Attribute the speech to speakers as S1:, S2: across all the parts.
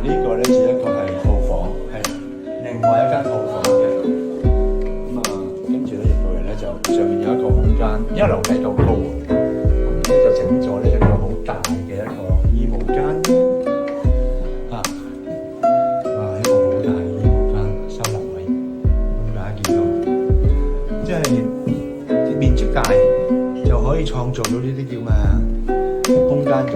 S1: 呢個咧只一個係套房，係另外一間套房嘅。咁啊，跟住咧入到嚟咧就上面有一個空間，因為樓梯夠高，咁咧就整咗呢一個好大嘅一個衣帽間。啊，哇！一個好大嘅衣帽間收納位，咁大家見到，即係面積大就可以創造到呢啲叫咩空間感。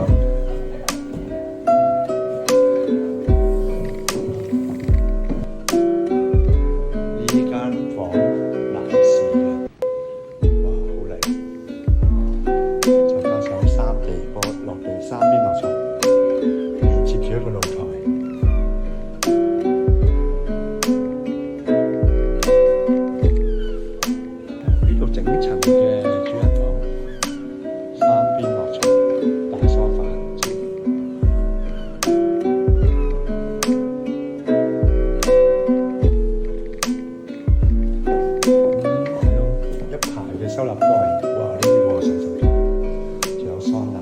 S1: 整層嘅主人房，三邊落床，大梳化。係咯，一排嘅收納櫃，哇！呢個洗手間，仲有桑拿。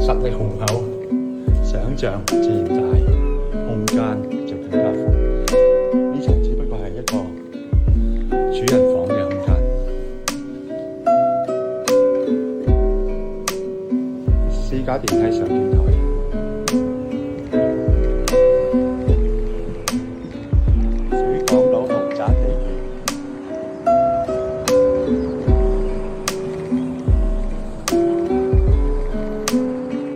S1: 實力雄厚，想像自然大，空間就更加闊。呢層只不過係一個主人房嘅空間。私家電梯上天台。